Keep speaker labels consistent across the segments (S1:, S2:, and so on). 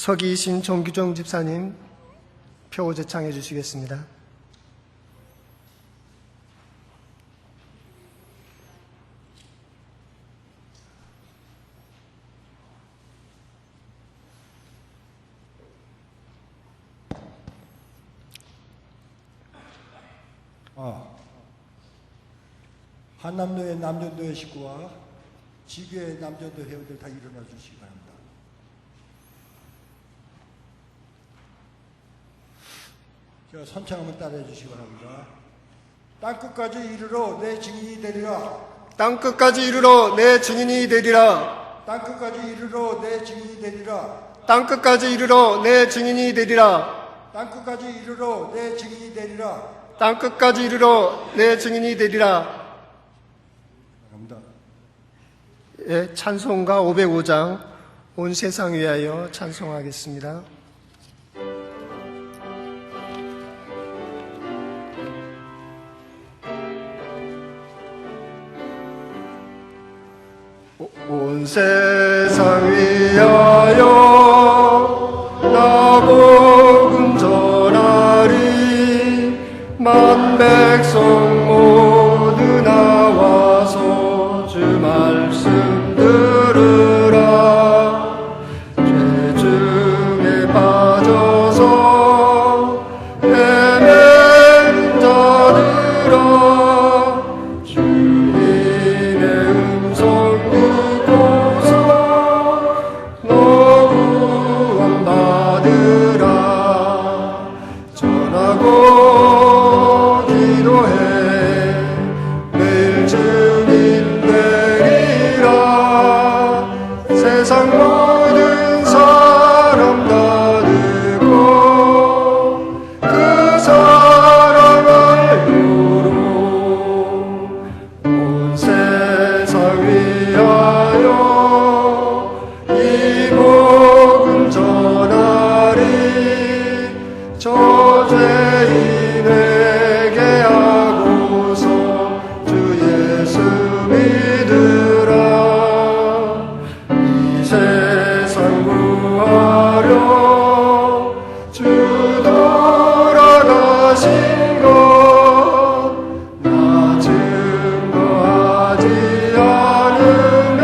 S1: 서기이신 정규정 집사님 표 제창해 주시겠습니다.
S2: 한남로의 남전도회 식구와 지교의 남전도 회원들 다 일어나 주시기 바랍니다. 제가 선창 한번 따라해 주시기 바랍니다. 땅끝까지 이르러 내 증인이 되리라.
S1: 땅끝까지 이르러 내 증인이 되리라.
S2: 땅끝까지 이르러 내 증인이 되리라.
S1: 땅끝까지 이르러 내 증인이 되리라.
S2: 땅끝까지 이르러 내 증인이 되리라.
S1: 땅끝까지 이르러 내 증인이 되리라.
S2: 바랍니다.
S1: 예, 찬송가 505장 온 세상 위하여 찬송하겠습니다. 온 세상 위하여 나 복음 전하리. 만 백성 모두 나와서 주 말씀 들으라. 죄 중에 빠져서 헤매는 자들아, 주님의 음성 듣고서 너 구원받으라. 전하고 기도해 매일 증인 되리라. 세상 모든 사람 다 듣고 그 사랑 알도록 온 세상 위하여 이 복음 전하리. 저 죄인에게 하고서 주 예수 믿으라. 이 세상 구하려 주 돌아가신 것 나 증거하지 않으면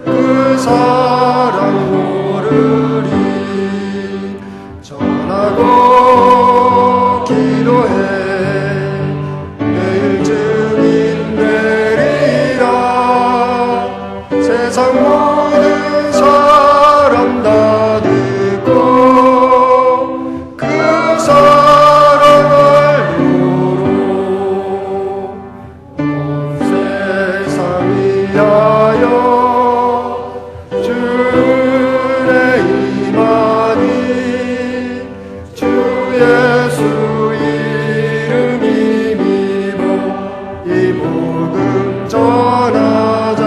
S1: 그 사랑 모르리. 전하고 기도해 매일 증인 되리라. 세상 모든 사람 다 듣고 그 사랑 알도록 온 세상 위하여 주의 임하니. 주 예수 이름 힘입어 이 복음 전하자.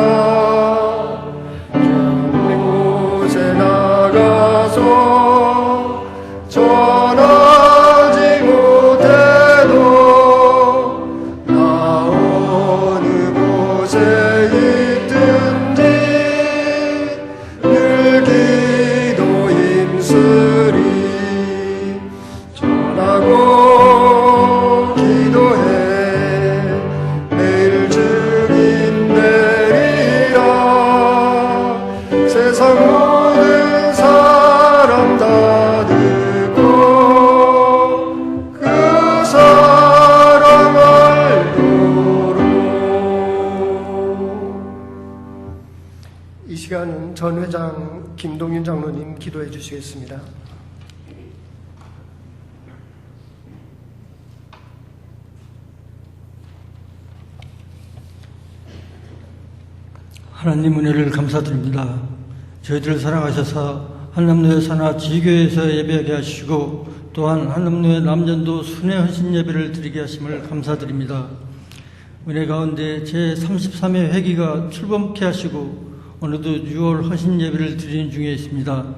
S1: 곳에 나가서 전하지 못해도 나 어느 곳에 있든지 늘 기도 힘쓰리. 전하고 기도해 매일 증인 되리라. 세상 모든 사람 다 듣고 그 사랑 알도록. 이 시간은 전 회장 김동윤 장로님 기도해 주시겠습니다.
S3: 하나님 은혜를 감사드립니다. 저희들을 사랑하셔서 한남로의 산하 지교에서 예배하게 하시고 또한 한남로의 남전도 순회 헌신 예배를 드리게 하심을 감사드립니다. 은혜 가운데 제33회 회기가 출범케 하시고 어느덧 6월 헌신 예배를 드리는 중에 있습니다.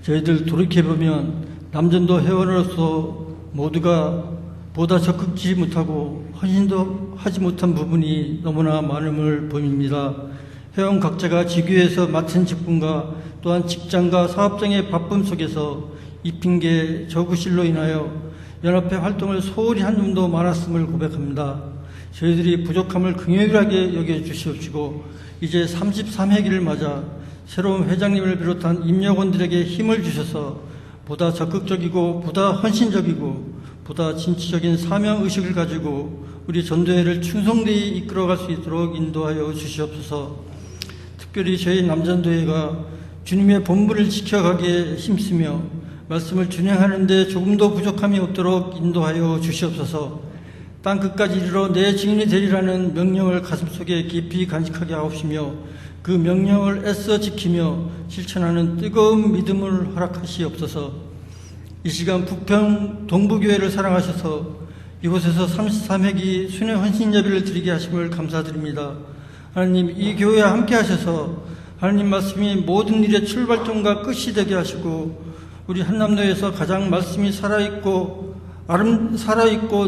S3: 저희들 돌이켜보면 남전도 회원으로서 모두가 보다 적극지 못하고 헌신도 하지 못한 부분이 너무나 많음을 보입니다. 회원 각자가 지교에서 맡은 직분과 또한 직장과 사업장의 바쁨 속에서 이 핑계 저 구실로 인하여 연합회 활동을 소홀히 한 점도 많았음을 고백합니다. 저희들이 부족함을 긍휼하게 여겨주시옵시고 이제 33회기를 맞아 새로운 회장님을 비롯한 임역원들에게 힘을 주셔서 보다 적극적이고 보다 헌신적이고 보다 진취적인 사명의식을 가지고 우리 전도회를 충성되이 이끌어갈 수 있도록 인도하여 주시옵소서. 특별히 저희 남전도회가 주님의 본분을 지켜가기에 힘쓰며 말씀을 준행하는 데 조금도 부족함이 없도록 인도하여 주시옵소서. 땅끝까지 이르러 내 증인이 되리라는 명령을 가슴속에 깊이 간직하게 하옵시며 그 명령을 애써 지키며 실천하는 뜨거운 믿음을 허락하시옵소서. 이 시간 부평 동부교회를 사랑하셔서 이곳에서 33회기 순회 헌신 예배를 드리게 하심을 감사드립니다. 하나님, 이 교회에 함께 하셔서 하나님 말씀이 모든 일의 출발점과 끝이 되게 하시고 우리 한남로에서 가장 말씀이 살아있고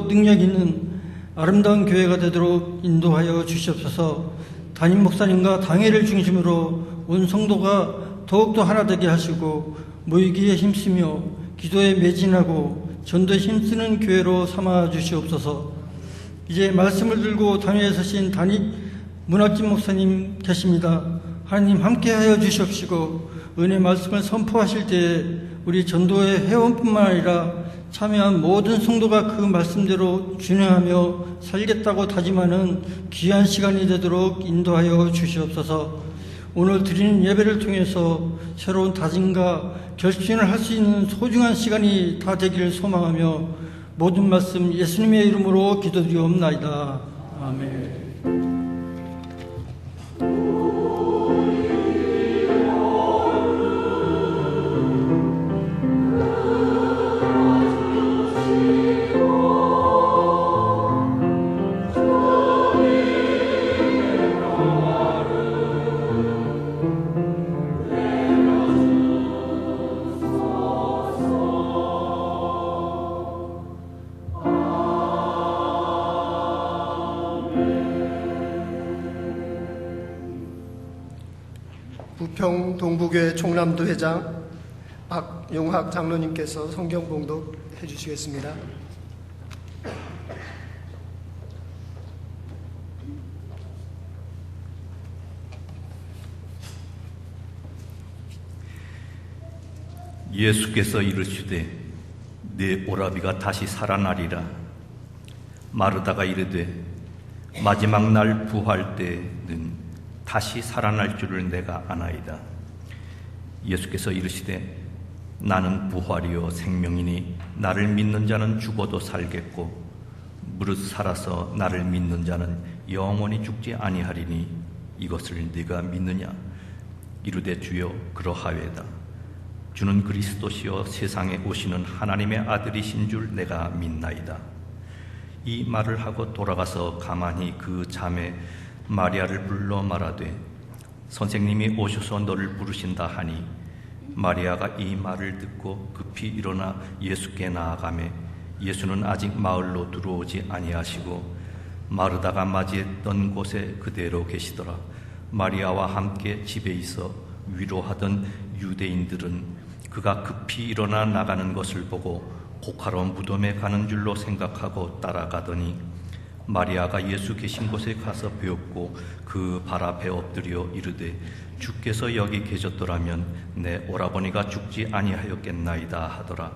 S3: 능력 있는 아름다운 교회가 되도록 인도하여 주시옵소서. 담임 목사님과 당회를 중심으로 온 성도가 더욱더 하나 되게 하시고 모이기에 힘쓰며 기도에 매진하고 전도에 힘쓰는 교회로 삼아 주시옵소서. 이제 말씀을 들고 단위에 서신 담임 문학진 목사님 계십니다. 하나님 함께하여 주시옵시고 은혜 말씀을 선포하실 때에 우리 전도의 회원뿐만 아니라 참여한 모든 성도가 그 말씀대로 준행하며 살겠다고 다짐하는 귀한 시간이 되도록 인도하여 주시옵소서. 오늘 드리는 예배를 통해서 새로운 다짐과 결심을 할 수 있는 소중한 시간이 다 되기를 소망하며 모든 말씀 예수님의 이름으로 기도드리옵나이다. 아멘.
S1: 부평 동부교회 총남도 회장 박용학 장로님께서 성경 봉독해 주시겠습니다.
S4: 예수께서 이르시되 내 오라비가 다시 살아나리라. 마르다가 이르되 마지막 날 부활 때는 다시 살아날 줄을 내가 아나이다. 예수께서 이르시되 나는 부활이요 생명이니 나를 믿는 자는 죽어도 살겠고 무릇 살아서 나를 믿는 자는 영원히 죽지 아니하리니 이것을 네가 믿느냐? 이르되 주여 그러하외다. 주는 그리스도시요 세상에 오시는 하나님의 아들이신 줄 내가 믿나이다. 이 말을 하고 돌아가서 가만히 그 자매 마리아를 불러 말하되 선생님이 오셔서 너를 부르신다 하니 마리아가 이 말을 듣고 급히 일어나 예수께 나아가매 예수는 아직 마을로 들어오지 아니하시고 마르다가 맞이했던 곳에 그대로 계시더라. 마리아와 함께 집에 있어 위로하던 유대인들은 그가 급히 일어나 나가는 것을 보고 곡하러 무덤에 가는 줄로 생각하고 따라가더니 마리아가 예수 계신 곳에 가서 배웠고 그 발 앞에 엎드려 이르되 주께서 여기 계셨더라면 내 오라버니가 죽지 아니하였겠나이다 하더라.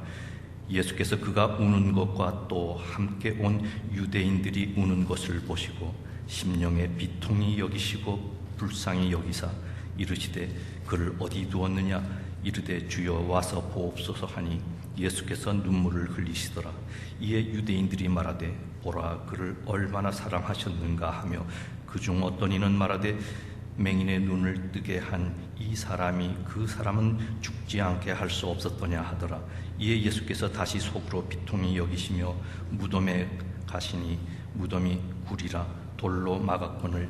S4: 예수께서 그가 우는 것과 또 함께 온 유대인들이 우는 것을 보시고 심령에 비통히 여기시고 불쌍히 여기사 이르시되 그를 어디 두었느냐? 이르되 주여 와서 보옵소서 하니 예수께서 눈물을 흘리시더라. 이에 유대인들이 말하되 보라 그를 얼마나 사랑하셨는가 하며 그중 어떤 이는 말하되 맹인의 눈을 뜨게 한 이 사람이 그 사람은 죽지 않게 할 수 없었더냐 하더라. 이에 예수께서 다시 속으로 비통히 여기시며 무덤에 가시니 무덤이 구리라 돌로 막았거늘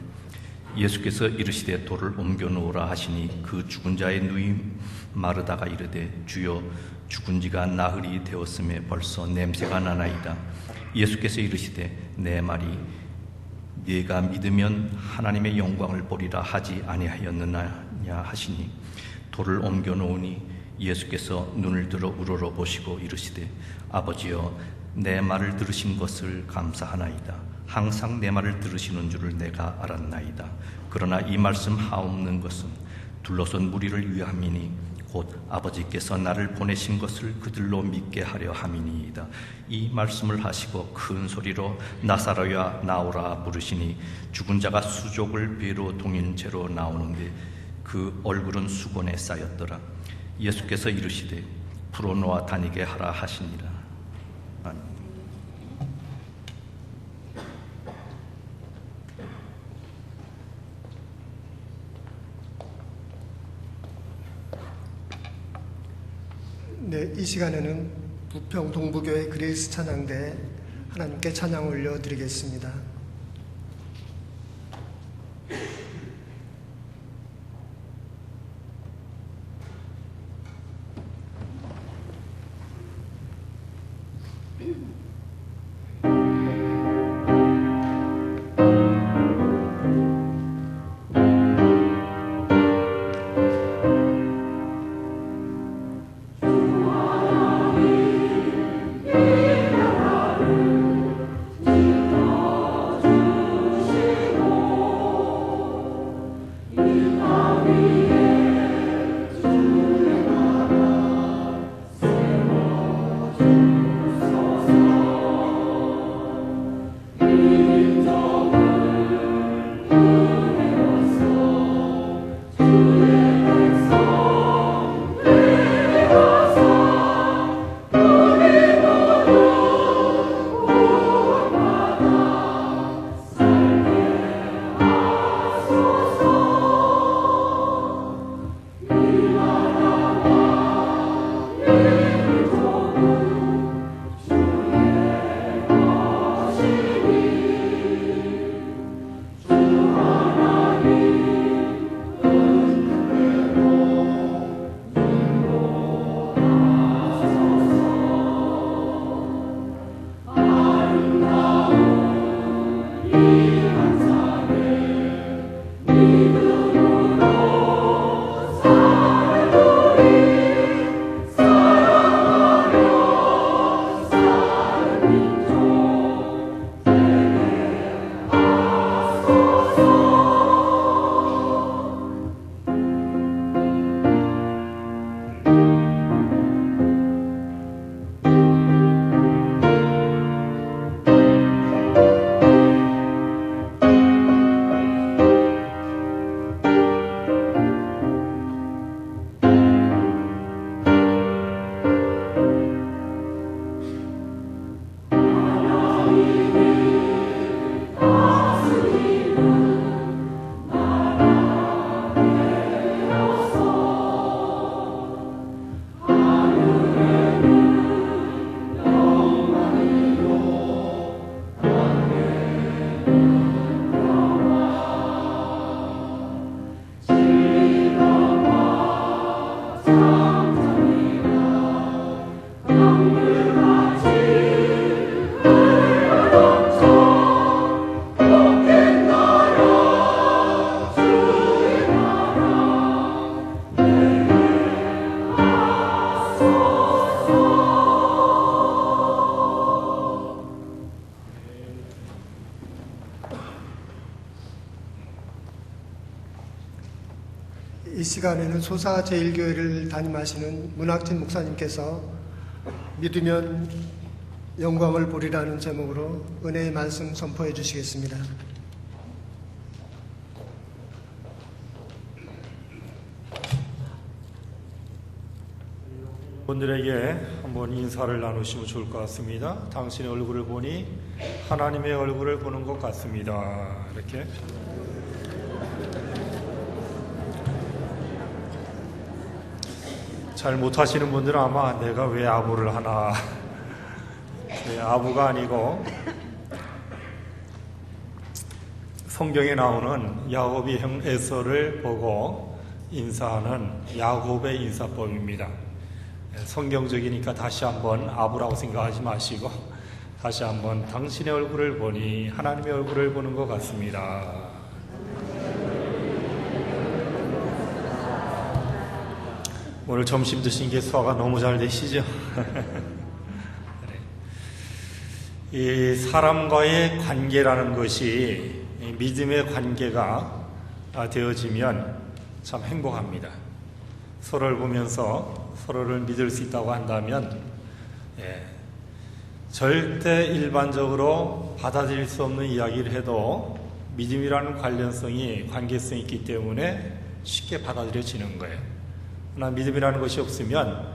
S4: 예수께서 이르시되 돌을 옮겨 놓으라 하시니 그 죽은 자의 누이 마르다가 이르되 주여 죽은 지가 나흘이 되었음에 벌써 냄새가 나나이다. 예수께서 이르시되 내 말이 네가 믿으면 하나님의 영광을 보리라 하지 아니하였느냐 하시니 돌을 옮겨 놓으니 예수께서 눈을 들어 우러러 보시고 이르시되 아버지여 내 말을 들으신 것을 감사하나이다. 항상 내 말을 들으시는 줄을 내가 알았나이다. 그러나 이 말씀 하옵는 것은 둘러선 무리를 위함이니 곧 아버지께서 나를 보내신 것을 그들로 믿게 하려 함이니이다. 이 말씀을 하시고 큰 소리로 나사로야 나오라 부르시니 죽은 자가 수족을 배로 동인 채로 나오는데 그 얼굴은 수건에 쌓였더라. 예수께서 이르시되 풀어놓아 다니게 하라 하시니라. 아멘.
S1: 네, 이 시간에는 부평 동부교회 그레이스 찬양대 하나님께 찬양 올려드리겠습니다. 이 시간에는 소사제일교회를 담임하시는 문학진 목사님께서 믿으면 영광을 보리라는 제목으로 은혜의 말씀 선포해 주시겠습니다.
S5: 분들에게 한번 인사를 나누시면 좋을 것 같습니다. 당신의 얼굴을 보니 하나님의 얼굴을 보는 것 같습니다. 이렇게. 잘 못하시는 분들은 아마 내가 왜 아부를 하나. 네, 아부가 아니고 성경에 나오는 야곱이 형 에서를 보고 인사하는 야곱의 인사법입니다. 성경적이니까 다시 한번 아부라고 생각하지 마시고 다시 한번 당신의 얼굴을 보니 하나님의 얼굴을 보는 것 같습니다. 오늘 점심 드신 게 소화가 너무 잘 되시죠? 이 사람과의 관계라는 것이 믿음의 관계가 되어지면 참 행복합니다. 서로를 보면서 서로를 믿을 수 있다고 한다면 절대 일반적으로 받아들일 수 없는 이야기를 해도 믿음이라는 관계성이 있기 때문에 쉽게 받아들여지는 거예요. 그러나 믿음이라는 것이 없으면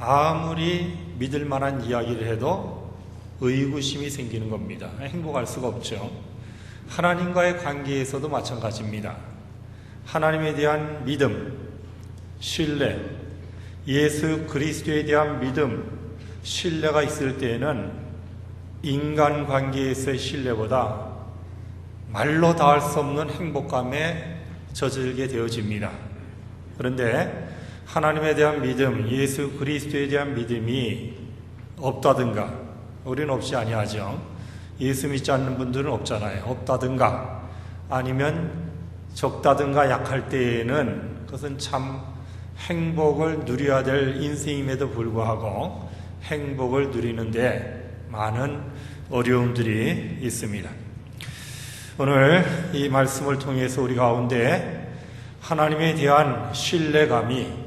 S5: 아무리 믿을 만한 이야기를 해도 의구심이 생기는 겁니다. 행복할 수가 없죠. 하나님과의 관계에서도 마찬가지입니다. 하나님에 대한 믿음, 신뢰, 예수 그리스도에 대한 믿음, 신뢰가 있을 때에는 인간 관계에서의 신뢰보다 말로 닿을 수 없는 행복감에 젖들게 되어집니다. 그런데 하나님에 대한 믿음, 예수 그리스도에 대한 믿음이 없다든가, 우리는 없지 아니하죠. 예수 믿지 않는 분들은 없잖아요. 없다든가 아니면 적다든가 약할 때에는 그것은 참 행복을 누려야 될 인생임에도 불구하고 행복을 누리는데 많은 어려움들이 있습니다. 오늘 이 말씀을 통해서 우리 가운데 하나님에 대한 신뢰감이,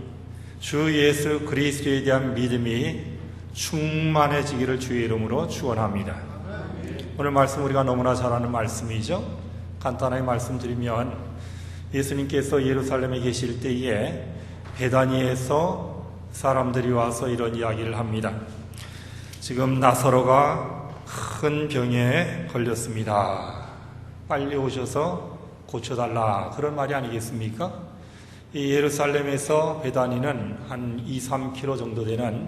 S5: 주 예수 그리스도에 대한 믿음이 충만해지기를 주의 이름으로 축원합니다. 오늘 말씀 우리가 너무나 잘 아는 말씀이죠. 간단하게 말씀드리면 예수님께서 예루살렘에 계실 때에 베다니에서 사람들이 와서 이런 이야기를 합니다. 지금 나사로가 큰 병에 걸렸습니다. 빨리 오셔서 고쳐달라, 그런 말이 아니겠습니까? 이 예루살렘에서 베다니는 한 2-3km 정도 되는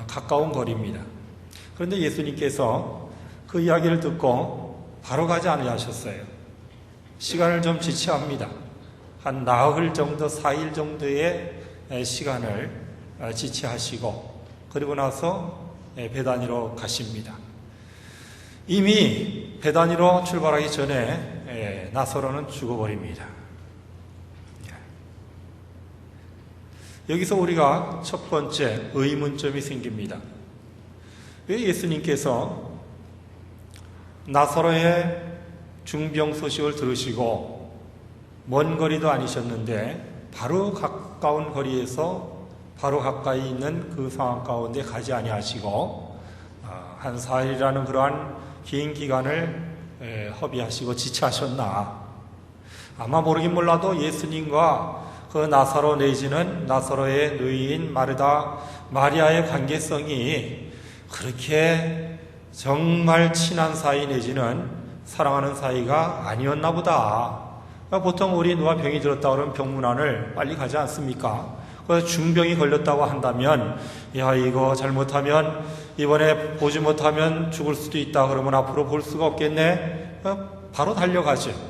S5: 가까운 거리입니다. 그런데 예수님께서 그 이야기를 듣고 바로 가지 아니하셨어요. 시간을 좀 지체합니다. 한 나흘 정도, 4일 정도의 시간을 지체하시고 그리고 나서 베다니로 가십니다. 이미 베다니로 출발하기 전에 나사로는 죽어버립니다. 여기서 우리가 첫 번째 의문점이 생깁니다. 왜 예수님께서 나사로의 중병 소식을 들으시고 먼 거리도 아니셨는데 바로 가까운 거리에서 바로 가까이 있는 그 상황 가운데 가지 아니하시고 한 4일이라는 그러한 긴 기간을 허비하시고 지체하셨나? 아마 모르긴 몰라도 예수님과 그 나사로 내지는 나사로의 누이인 마리아의 관계성이 그렇게 정말 친한 사이 내지는 사랑하는 사이가 아니었나 보다. 보통 우리 누가 병이 들었다 그러면 병문안을 빨리 가지 않습니까? 그래서 중병이 걸렸다고 한다면 야, 이거 잘못하면 이번에 보지 못하면 죽을 수도 있다 그러면 앞으로 볼 수가 없겠네, 바로 달려가죠.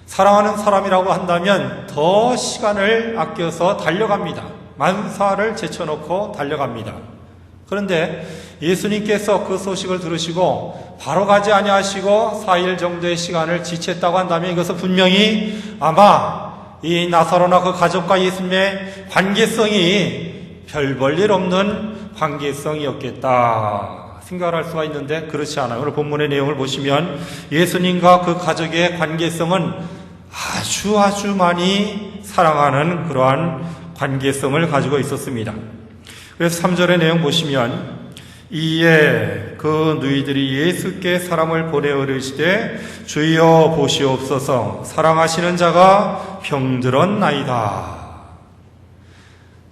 S5: 사랑하는 사람이라고 한다면 더 시간을 아껴서 달려갑니다. 만사를 제쳐놓고 달려갑니다. 그런데 예수님께서 그 소식을 들으시고 바로 가지 아니하시고 4일 정도의 시간을 지체했다고 한다면 이것은 분명히 아마 이 나사로나 그 가족과 예수님의 관계성이 별 볼 일 없는 관계성이었겠다 생각을 할 수가 있는데 그렇지 않아요. 오늘 본문의 내용을 보시면 예수님과 그 가족의 관계성은 아주 많이 사랑하는 그러한 관계성을 가지고 있었습니다. 그래서 3절의 내용 보시면 이에 그 누이들이 예수께 사람을 보내어 이르시되 주여 보시옵소서, 사랑하시는 자가 병들었나이다.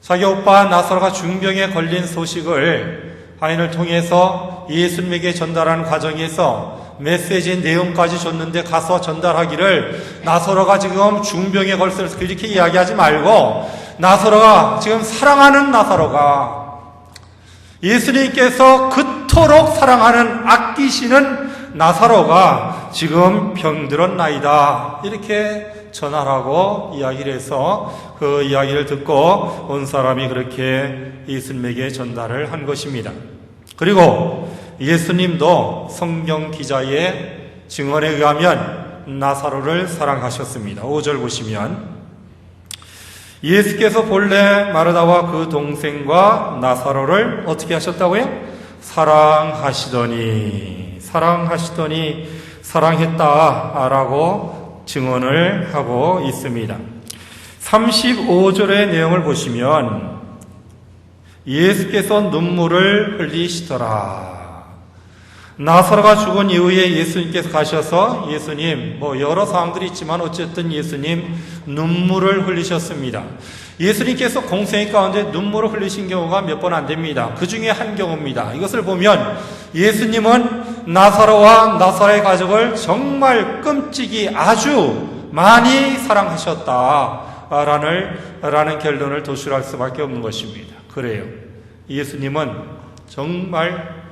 S5: 자기 오빠 나사로가 중병에 걸린 소식을 하인을 통해서 예수님에게 전달하는 과정에서 메시지의 내용까지 줬는데 가서 전달하기를 나사로가 지금 중병에 걸려서 그렇게 이야기하지 말고 나사로가 지금 사랑하는 나사로가 예수님께서 그토록 사랑하는 아끼시는 나사로가 지금 병들었나이다 이렇게 전하라고 이야기를 해서 그 이야기를 듣고 온 사람이 그렇게 예수님에게 전달을 한 것입니다. 그리고 예수님도 성경 기자의 증언에 의하면 나사로를 사랑하셨습니다. 5절 보시면 예수께서 본래 마르다와 그 동생과 나사로를 어떻게 하셨다고요? 사랑하시더니 사랑했다라고 증언을 하고 있습니다. 35절의 내용을 보시면 예수께서 눈물을 흘리시더라. 나사로가 죽은 이후에 예수님께서 가셔서 예수님, 여러 상황들이 있지만 어쨌든 예수님 눈물을 흘리셨습니다. 예수님께서 공생애 가운데 눈물을 흘리신 경우가 몇 번 안 됩니다. 그 중에 한 경우입니다. 이것을 보면 예수님은 나사로와 나사로의 가족을 정말 끔찍이 아주 많이 사랑하셨다라는 결론을 도출할 수밖에 없는 것입니다. 그래요. 예수님은 정말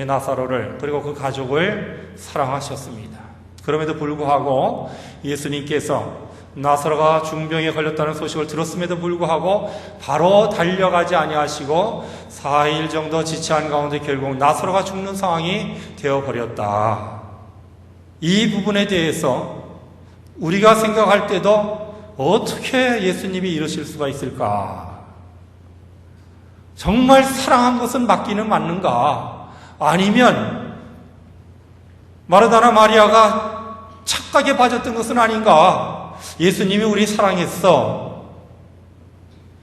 S5: 나사로를 그리고 그 가족을 사랑하셨습니다. 그럼에도 불구하고 예수님께서 나사로가 중병에 걸렸다는 소식을 들었음에도 불구하고 바로 달려가지 아니하시고 4일 정도 지체한 가운데 결국 나사로가 죽는 상황이 되어버렸다. 이 부분에 대해서 우리가 생각할 때도 어떻게 예수님이 이러실 수가 있을까? 정말 사랑한 것은 맞기는 맞는가? 아니면 마르다나 마리아가 착각에 빠졌던 것은 아닌가? 예수님이 우리 사랑했어.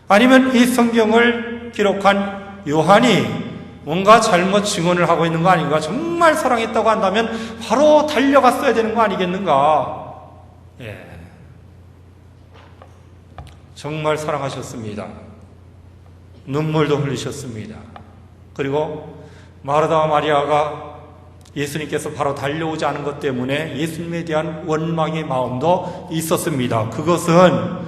S5: 아니면 이 성경을 기록한 요한이 뭔가 잘못 증언을 하고 있는 거 아닌가? 정말 사랑했다고 한다면 바로 달려갔어야 되는 거 아니겠는가? 정말 사랑하셨습니다. 눈물도 흘리셨습니다. 그리고 마르다와 마리아가 예수님께서 바로 달려오지 않은 것 때문에 예수님에 대한 원망의 마음도 있었습니다. 그것은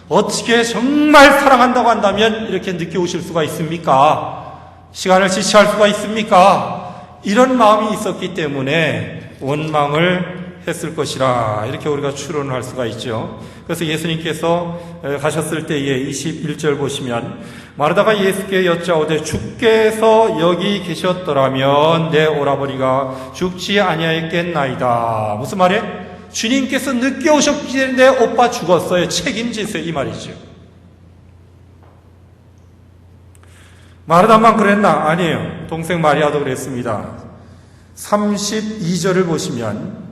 S5: 어떻게 정말 사랑한다고 한다면 이렇게 늦게 오실 수가 있습니까? 시간을 지체할 수가 있습니까? 이런 마음이 있었기 때문에 원망을 했을 것이라 이렇게 우리가 추론할 수가 있죠. 그래서 예수님께서 가셨을 때에 21절 보시면 마르다가 예수께 여짜오되 주께서 여기 계셨더라면 내 오라버니가 죽지 아니하였겠나이다. 무슨 말이에요? 주님께서 늦게 오셨기 때문에 내 오빠 죽었어요. 책임지세요. 이 말이죠. 마르다만 그랬나? 아니에요. 동생 마리아도 그랬습니다. 32절을 보시면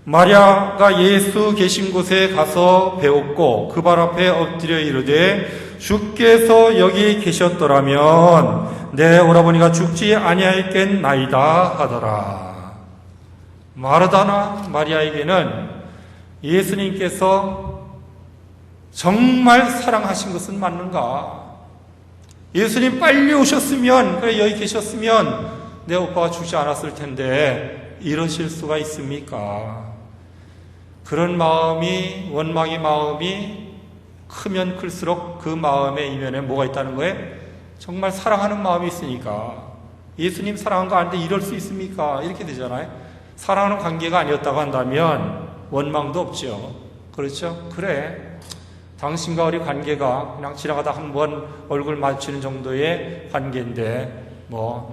S5: 마리아가 예수 계신 곳에 가서 배웠고 그 발 앞에 엎드려 이르되 주께서 여기 계셨더라면 내 오라버니가 죽지 아니하였겠나이다 하더라. 마르다나 마리아에게는 예수님께서 정말 사랑하신 것은 맞는가? 예수님 빨리 오셨으면, 그래 여기 계셨으면 내 오빠가 죽지 않았을 텐데 이러실 수가 있습니까? 그런 마음이, 원망의 마음이 크면 클수록 그 마음의 이면에 뭐가 있다는 거예요? 정말 사랑하는 마음이 있으니까. 예수님 사랑한 거 아닌데 이럴 수 있습니까? 이렇게 되잖아요. 사랑하는 관계가 아니었다고 한다면 원망도 없죠. 그렇죠? 그래, 당신과 우리 관계가 그냥 지나가다 한번 얼굴 마주치는 정도의 관계인데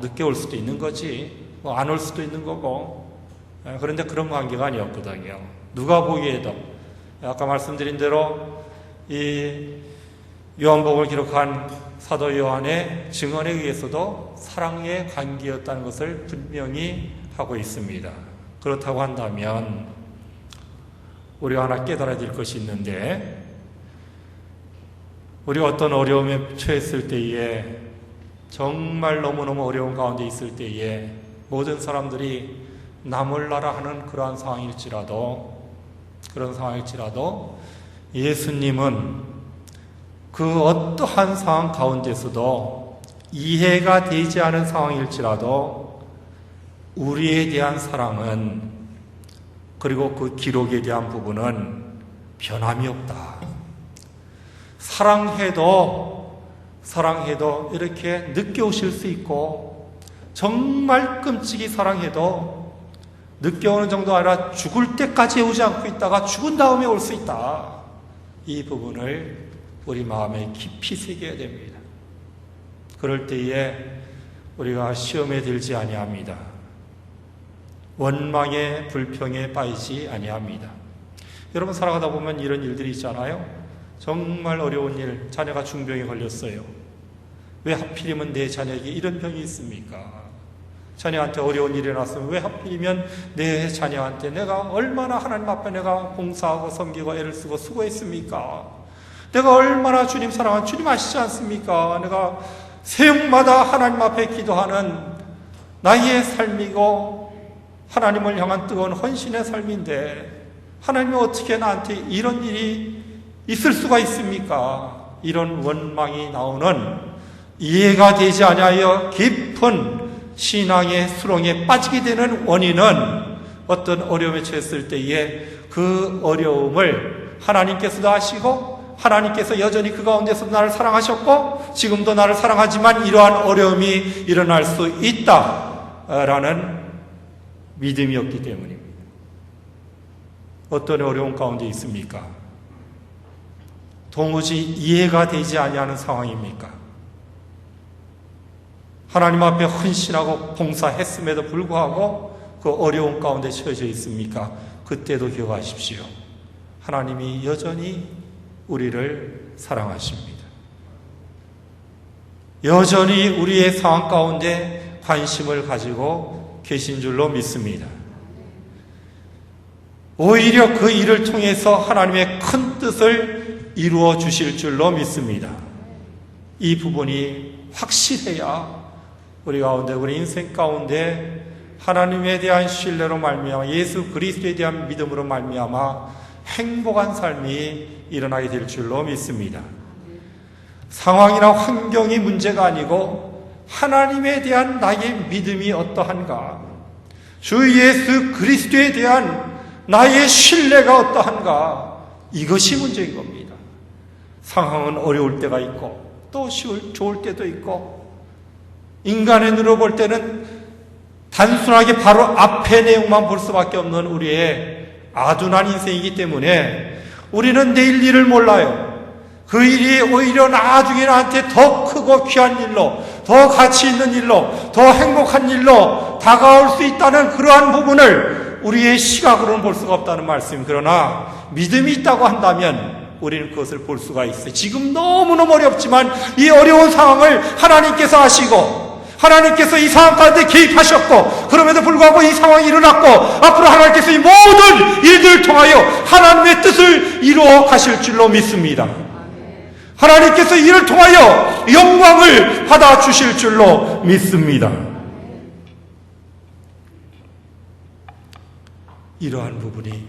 S5: 늦게 올 수도 있는 거지, 안 올 수도 있는 거고. 그런데 그런 관계가 아니었거든요. 누가 보기에도 아까 말씀드린 대로 이 요한복음을 기록한 사도 요한의 증언에 의해서도 사랑의 관계였다는 것을 분명히 하고 있습니다. 그렇다고 한다면 우리가 하나 깨달아야 될 것이 있는데, 우리가 어떤 어려움에 처했을 때에, 정말 너무너무 어려운 가운데 있을 때에 모든 사람들이 나 몰라라 하는 그러한 상황일지라도, 그런 상황일지라도 예수님은 그 어떠한 상황 가운데서도 이해가 되지 않은 상황일지라도 우리에 대한 사랑은, 그리고 그 기록에 대한 부분은 변함이 없다. 사랑해도 이렇게 늦게 오실 수 있고, 정말 끔찍이 사랑해도 늦게 오는 정도 아니라 죽을 때까지 오지 않고 있다가 죽은 다음에 올 수 있다. 이 부분을 우리 마음에 깊이 새겨야 됩니다. 그럴 때에 우리가 시험에 들지 아니합니다. 원망의 불평에 빠지지 아니합니다. 여러분, 살아가다 보면 이런 일들이 있잖아요. 정말 어려운 일, 자녀가 중병에 걸렸어요. 왜 하필이면 내 자녀에게 이런 병이 있습니까? 자녀한테 어려운 일이 났으면 왜 하필이면 내 자녀한테 내가 얼마나 하나님 앞에 내가 봉사하고 섬기고 애를 쓰고 수고했습니까? 내가 얼마나 주님 사랑한 주님 아시지 않습니까? 내가 새벽마다 하나님 앞에 기도하는 나의 삶이고 하나님을 향한 뜨거운 헌신의 삶인데 하나님이 어떻게 나한테 이런 일이 있을 수가 있습니까? 이런 원망이 나오는 이해가 되지 아니하여 깊은 신앙의 수렁에 빠지게 되는 원인은 어떤 어려움에 처했을 때에 그 어려움을 하나님께서도 아시고 하나님께서 여전히 그 가운데서 나를 사랑하셨고 지금도 나를 사랑하지만 이러한 어려움이 일어날 수 있다라는 믿음이었기 때문입니다. 어떤 어려움 가운데 있습니까? 도무지 이해가 되지 아니하는 상황입니까? 하나님 앞에 헌신하고 봉사했음에도 불구하고 그 어려움 가운데 처해져 있습니까? 그때도 기억하십시오. 하나님이 여전히 우리를 사랑하십니다. 여전히 우리의 상황 가운데 관심을 가지고 계신 줄로 믿습니다. 오히려 그 일을 통해서 하나님의 큰 뜻을 이루어 주실 줄로 믿습니다. 이 부분이 확실해야 우리 가운데, 우리 인생 가운데 하나님에 대한 신뢰로 말미암아 예수 그리스도에 대한 믿음으로 말미암아 행복한 삶이 일어나게 될 줄로 믿습니다. 상황이나 환경이 문제가 아니고 하나님에 대한 나의 믿음이 어떠한가, 주 예수 그리스도에 대한 나의 신뢰가 어떠한가, 이것이 문제인 겁니다. 상황은 어려울 때가 있고 또 좋을 때도 있고 인간의 눈으로 볼 때는 단순하게 바로 앞의 내용만 볼 수밖에 없는 우리의 아둔한 인생이기 때문에 우리는 내일 일을 몰라요. 그 일이 오히려 나중에 나한테 더 크고 귀한 일로, 더 가치 있는 일로, 더 행복한 일로 다가올 수 있다는 그러한 부분을 우리의 시각으로는 볼 수가 없다는 말씀. 그러나 믿음이 있다고 한다면 우리는 그것을 볼 수가 있어요. 지금 너무너무 어렵지만 이 어려운 상황을 하나님께서 아시고 하나님께서 이 상황 가운데 개입하셨고 그럼에도 불구하고 이 상황이 일어났고 앞으로 하나님께서 이 모든 일들을 통하여 하나님의 뜻을 이루어 가실 줄로 믿습니다. 하나님께서 이를 통하여 영광을 받아 주실 줄로 믿습니다. 이러한 부분이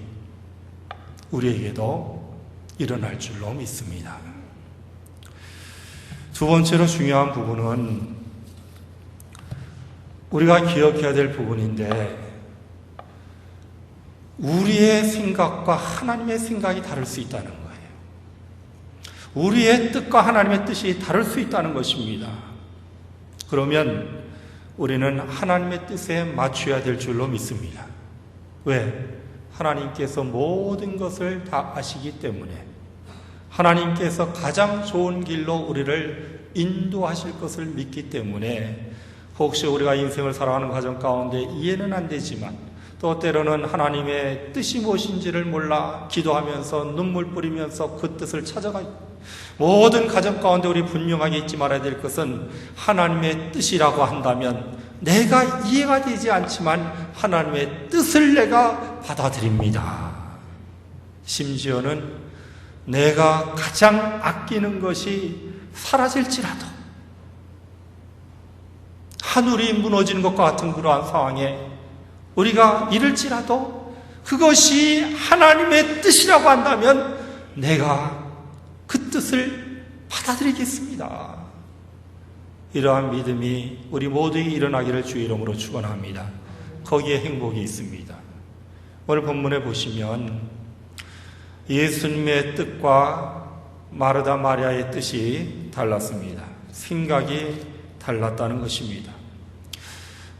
S5: 우리에게도 일어날 줄로 믿습니다. 두 번째로 중요한 부분은 우리가 기억해야 될 부분인데, 우리의 생각과 하나님의 생각이 다를 수 있다는 거예요. 우리의 뜻과 하나님의 뜻이 다를 수 있다는 것입니다. 그러면 우리는 하나님의 뜻에 맞춰야 될 줄로 믿습니다. 왜? 하나님께서 모든 것을 다 아시기 때문에, 하나님께서 가장 좋은 길로 우리를 인도하실 것을 믿기 때문에, 혹시 우리가 인생을 살아가는 과정 가운데 이해는 안 되지만 또 때로는 하나님의 뜻이 무엇인지를 몰라 기도하면서 눈물 뿌리면서 그 뜻을 찾아가, 모든 과정 가운데 우리 분명하게 잊지 말아야 될 것은 하나님의 뜻이라고 한다면 내가 이해가 되지 않지만 하나님의 뜻을 내가 받아들입니다. 심지어는 내가 가장 아끼는 것이 사라질지라도, 하늘이 무너지는 것과 같은 그러한 상황에 우리가 이를지라도 그것이 하나님의 뜻이라고 한다면 내가 그 뜻을 받아들이겠습니다. 이러한 믿음이 우리 모두에게 일어나기를 주의 이름으로 축원합니다. 거기에 행복이 있습니다. 오늘 본문에 보시면 예수님의 뜻과 마르다 마리아의 뜻이 달랐습니다. 생각이 달랐다는 것입니다.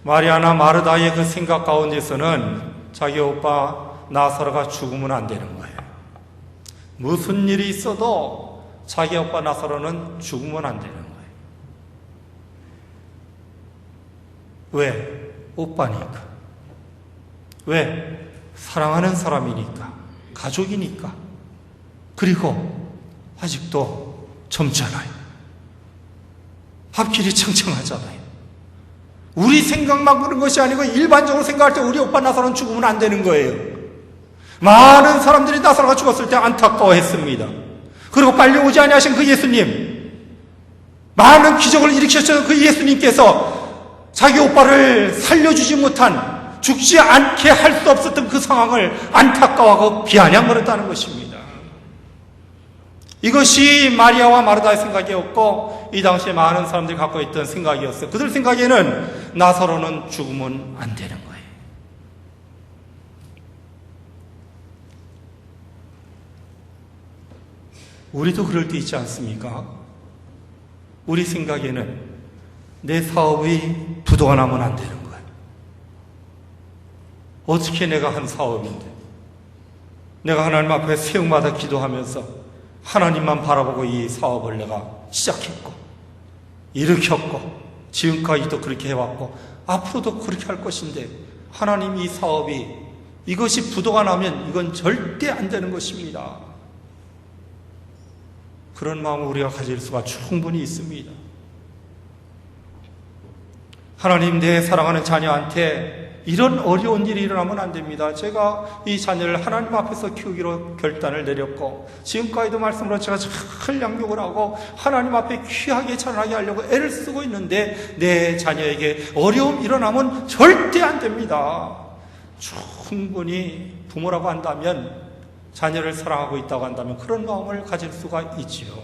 S5: 마리아나 마르다의 그 생각 가운데서는 자기 오빠 나사로가 죽으면 안 되는 거예요. 무슨 일이 있어도 자기 오빠 나사로는 죽으면 안 되는 거예요. 왜? 오빠니까. 왜? 사랑하는 사람이니까. 가족이니까. 그리고 아직도 젊잖아요. 앞길이 청청하잖아요. 우리 생각만 그런 것이 아니고 일반적으로 생각할 때 우리 오빠 나사로는 죽으면 안 되는 거예요. 많은 사람들이 나사로가 죽었을 때 안타까워했습니다. 그리고 빨리 오지 아니하신 그 예수님, 많은 기적을 일으키셨던 그 예수님께서 자기 오빠를 살려주지 못한, 죽지 않게 할 수 없었던 그 상황을 안타까워하고 비아냥거렸다는 것입니다. 이것이 마리아와 마르다의 생각이었고 이 당시에 많은 사람들이 갖고 있던 생각이었어요. 그들 생각에는 나사로는 죽으면 안 되는 거예요. 우리도 그럴 때 있지 않습니까? 우리 생각에는 내 사업이 부도가 나면 안 되는 거예요. 어떻게 내가 한 사업인데 내가 하나님 앞에 새벽마다 기도하면서 하나님만 바라보고 이 사업을 내가 시작했고 일으켰고 지금까지도 그렇게 해왔고 앞으로도 그렇게 할 것인데 하나님 이 사업이 이것이 부도가 나면 이건 절대 안 되는 것입니다. 그런 마음을 우리가 가질 수가 충분히 있습니다. 하나님, 내 사랑하는 자녀한테 이런 어려운 일이 일어나면 안 됩니다. 제가 이 자녀를 하나님 앞에서 키우기로 결단을 내렸고 지금까지도 말씀으로 제가 잘 양육을 하고 하나님 앞에 귀하게 찬양하게 하려고 애를 쓰고 있는데 내 자녀에게 어려움이 일어나면 절대 안 됩니다. 충분히 부모라고 한다면, 자녀를 사랑하고 있다고 한다면 그런 마음을 가질 수가 있지요.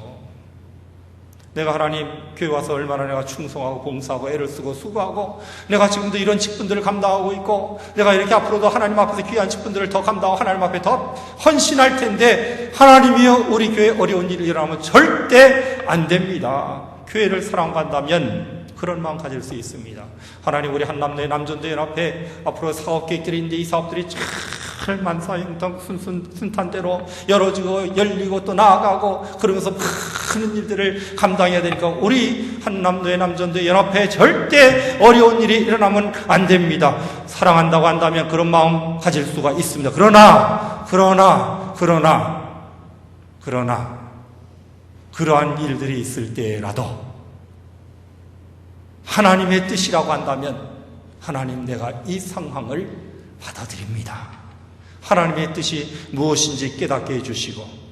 S5: 내가 하나님 교회 와서 얼마나 내가 충성하고 봉사하고 애를 쓰고 수고하고 내가 지금도 이런 직분들을 감당하고 있고 내가 이렇게 앞으로도 하나님 앞에서 귀한 직분들을 더 감당하고 하나님 앞에 더 헌신할 텐데 하나님이여 우리 교회에 어려운 일이 일어나면 절대 안 됩니다. 교회를 사랑한다면 그런 마음 가질 수 있습니다. 하나님, 우리 한남로의 남전도 연합회 앞으로 사업 계획들이 있는데 이 사업들이 잘 만사형통 순탄대로 열어지고 열리고 또 나아가고 그러면서 많은 일들을 감당해야 되니까 우리 한남도의 남전도의 연합회에 절대 어려운 일이 일어나면 안 됩니다. 사랑한다고 한다면 그런 마음 가질 수가 있습니다. 그러나 그러한 일들이 있을 때라도 하나님의 뜻이라고 한다면 하나님, 내가 이 상황을 받아들입니다. 하나님의 뜻이 무엇인지 깨닫게 해주시고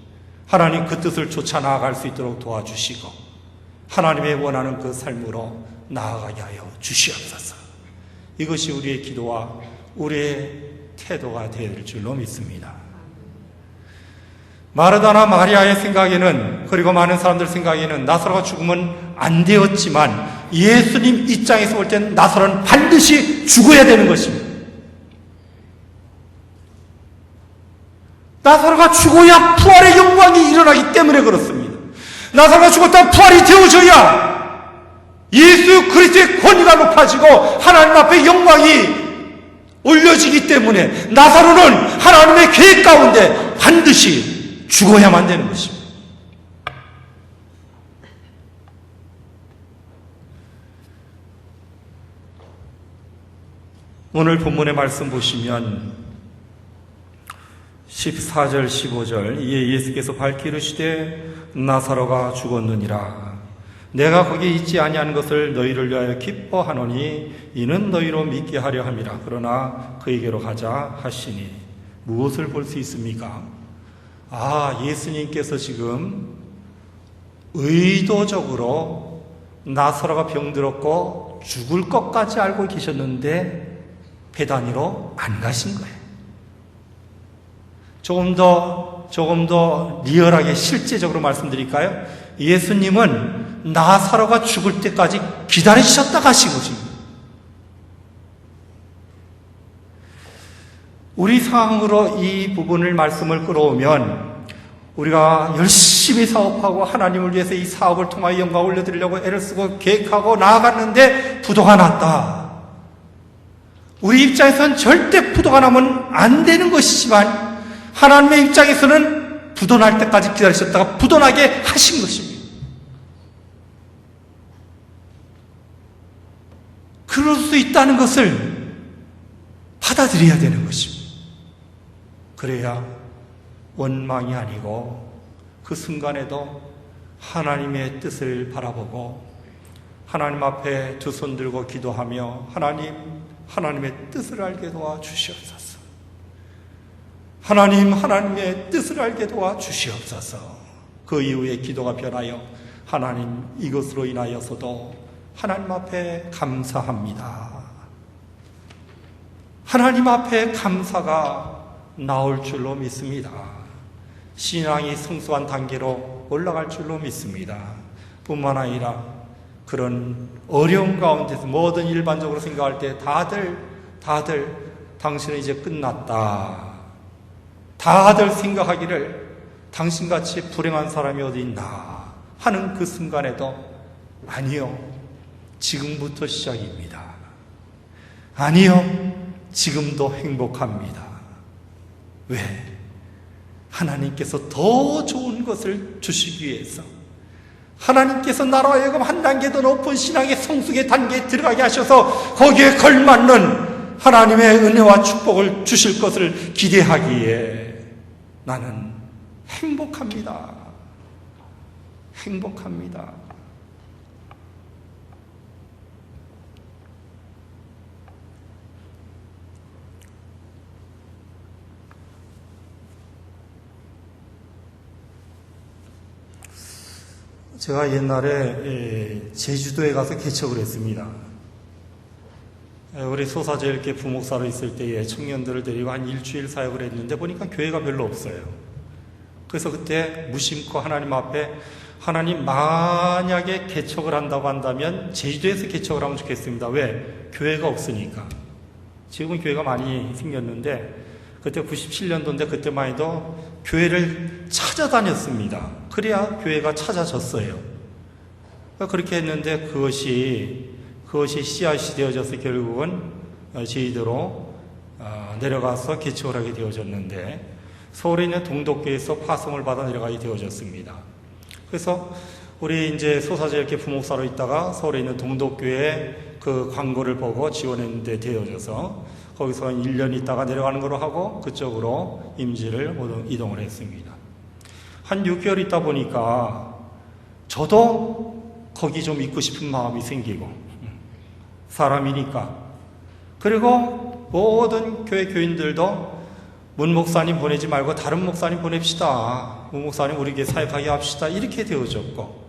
S5: 하나님 그 뜻을 쫓아 나아갈 수 있도록 도와주시고 하나님의 원하는 그 삶으로 나아가게 하여 주시옵소서. 이것이 우리의 기도와 우리의 태도가 될 줄로 믿습니다. 마르다나 마리아의 생각에는, 그리고 많은 사람들 생각에는 나사로가 죽으면 안 되었지만 예수님 입장에서 볼 땐 나사로는 반드시 죽어야 되는 것입니다. 나사로가 죽어야 부활의 영광이 일어나기 때문에 그렇습니다. 나사로가 죽었다면 부활이 되어져야 예수 그리스도의 권위가 높아지고 하나님 앞에 영광이 올려지기 때문에 나사로는 하나님의 계획 가운데 반드시 죽어야만 되는 것입니다. 오늘 본문의 말씀 보시면 14절 15절 이에 예수께서 밝히 이르시되 나사로가 죽었느니라. 내가 거기에 있지 아니하는 것을 너희를 위하여 기뻐하노니 이는 너희로 믿게 하려 함이라. 그러나 그에게로 가자 하시니. 무엇을 볼 수 있습니까? 예수님께서 지금 의도적으로 나사로가 병들었고 죽을 것까지 알고 계셨는데 베다니로 안 가신 거예요. 조금 더 리얼하게 실제적으로 말씀드릴까요? 예수님은 나사로가 죽을 때까지 기다리셨다 가신 것입니다. 우리 상황으로 이 부분을 말씀을 끌어오면 우리가 열심히 사업하고 하나님을 위해서 이 사업을 통하여 영광을 올려드리려고 애를 쓰고 계획하고 나아갔는데 부도가 났다. 우리 입장에서는 절대 부도가 나면 안 되는 것이지만 하나님의 입장에서는 부도 날 때까지 기다리셨다가 부도 나게 하신 것입니다. 그럴 수 있다는 것을 받아들여야 되는 것입니다. 그래야 원망이 아니고 그 순간에도 하나님의 뜻을 바라보고 하나님 앞에 두 손 들고 기도하며 하나님의 뜻을 알게 도와 주시옵소서. 하나님의 뜻을 알게 도와 주시옵소서. 그 이후에 기도가 변하여 하나님, 이것으로 인하여서도 하나님 앞에 감사합니다. 하나님 앞에 감사가 나올 줄로 믿습니다. 신앙이 성숙한 단계로 올라갈 줄로 믿습니다. 뿐만 아니라 그런 어려운 가운데서 뭐든 일반적으로 생각할 때 다들 당신은 이제 끝났다. 다들 생각하기를 당신같이 불행한 사람이 어디 있나 하는 그 순간에도 아니요, 지금부터 시작입니다. 아니요, 지금도 행복합니다. 왜? 하나님께서 더 좋은 것을 주시기 위해서, 하나님께서 나로 하여금 한 단계 더 높은 신앙의 성숙의 단계에 들어가게 하셔서 거기에 걸맞는 하나님의 은혜와 축복을 주실 것을 기대하기에 나는 행복합니다. 행복합니다. 제가 옛날에 제주도에 가서 개척을 했습니다. 우리 소사제일교 부목사로 있을 때에 청년들을 데리고 한 일주일 사역을 했는데 보니까 교회가 별로 없어요. 그래서 그때 무심코 하나님 앞에, 하나님, 만약에 개척을 한다고 한다면 제주도에서 개척을 하면 좋겠습니다. 왜? 교회가 없으니까. 지금은 교회가 많이 생겼는데 그때 97년도인데 그때만 해도 교회를 찾아다녔습니다. 그래야 교회가 찾아졌어요. 그렇게 했는데 그것이 씨앗이 되어져서 결국은 제주도로 내려가서 개척을 하게 되어졌는데 서울에 있는 동덕교에서 파송을 받아 내려가게 되어졌습니다. 그래서 우리 이제 소사제일교 부목사로 있다가 서울에 있는 동덕교회 그 광고를 보고 지원했는데 되어져서 거기서 1년 있다가 내려가는 걸로 하고 그쪽으로 임지를 이동을 했습니다. 한 6개월 있다 보니까 저도 거기 좀 있고 싶은 마음이 생기고, 사람이니까. 그리고 모든 교회 교인들도 문 목사님 보내지 말고 다른 목사님 보냅시다. 문 목사님 우리 교회 사역하게 합시다. 이렇게 되어졌고,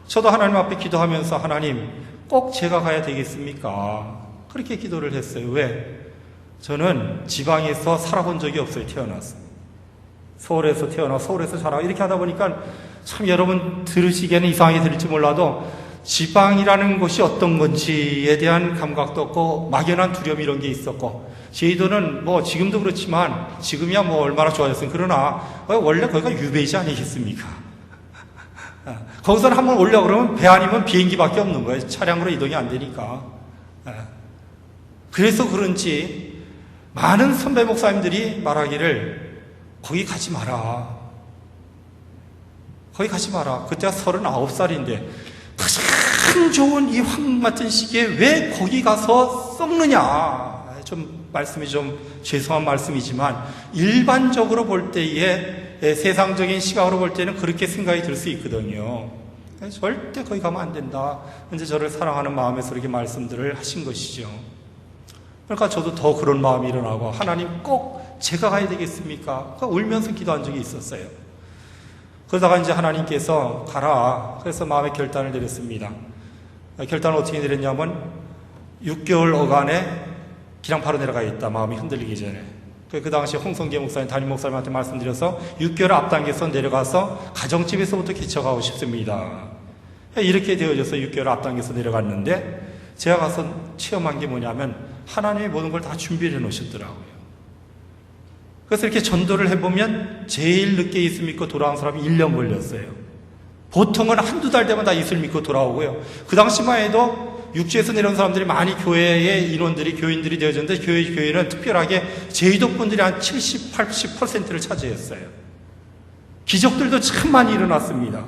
S5: 저도 하나님 앞에 기도하면서 하나님 꼭 제가 가야 되겠습니까? 그렇게 기도를 했어요. 왜? 저는 지방에서 살아본 적이 없어요. 태어나서. 서울에서 태어나 서울에서 자라고 이렇게 하다 보니까 참 여러분 들으시기에는 이상하게 들릴지 몰라도 지방이라는 곳이 어떤 건지에 대한 감각도 없고 막연한 두려움 이런 게 있었고, 제주도는 뭐 지금도 그렇지만 지금이야 뭐 얼마나 좋아졌어요. 그러나 원래 거기가 유배지 아니겠습니까? 거기서는 한번 올려 그러면 배 아니면 비행기밖에 없는 거예요. 차량으로 이동이 안 되니까. 그래서 그런지 많은 선배 목사님들이 말하기를 거기 가지 마라. 거기 가지 마라. 그때가 39살인데 가장 좋은 이 황금 같은 시기에 왜 거기 가서 썩느냐. 좀 말씀이 좀 죄송한 말씀이지만 일반적으로 볼 때에 세상적인 시각으로 볼 때는 그렇게 생각이 들 수 있거든요. 절대 거기 가면 안 된다. 이제 저를 사랑하는 마음에서 그렇게 말씀들을 하신 것이죠. 그러니까 저도 더 그런 마음이 일어나고 하나님 꼭 제가 가야 되겠습니까? 울면서 기도한 적이 있었어요. 그러다가 이제 하나님께서 가라. 그래서 마음의 결단을 내렸습니다. 결단을 어떻게 내렸냐면 6개월 어간에 그냥 바로 내려가야겠다. 마음이 흔들리기 전에. 그 당시에 홍성계 목사님, 담임 목사님한테 말씀드려서 6개월 앞당겨서 내려가서 가정집에서부터 개척하고 싶습니다. 이렇게 되어져서 6개월 앞당겨서 내려갔는데 제가 가서 체험한 게 뭐냐면 하나님이 모든 걸 다 준비를 해놓으셨더라고요. 그래서 이렇게 전도를 해보면 제일 늦게 예수 믿고 돌아온 사람이 1년 걸렸어요. 보통은 한두 달 되면 다 예수를 믿고 돌아오고요. 그 당시만 해도 육지에서 내려온 사람들이 많이 교회의 인원들이, 교인들이 되어졌는데 교회는 특별하게 제주도 분들이 한 70, 80%를 차지했어요. 기적들도 참 많이 일어났습니다.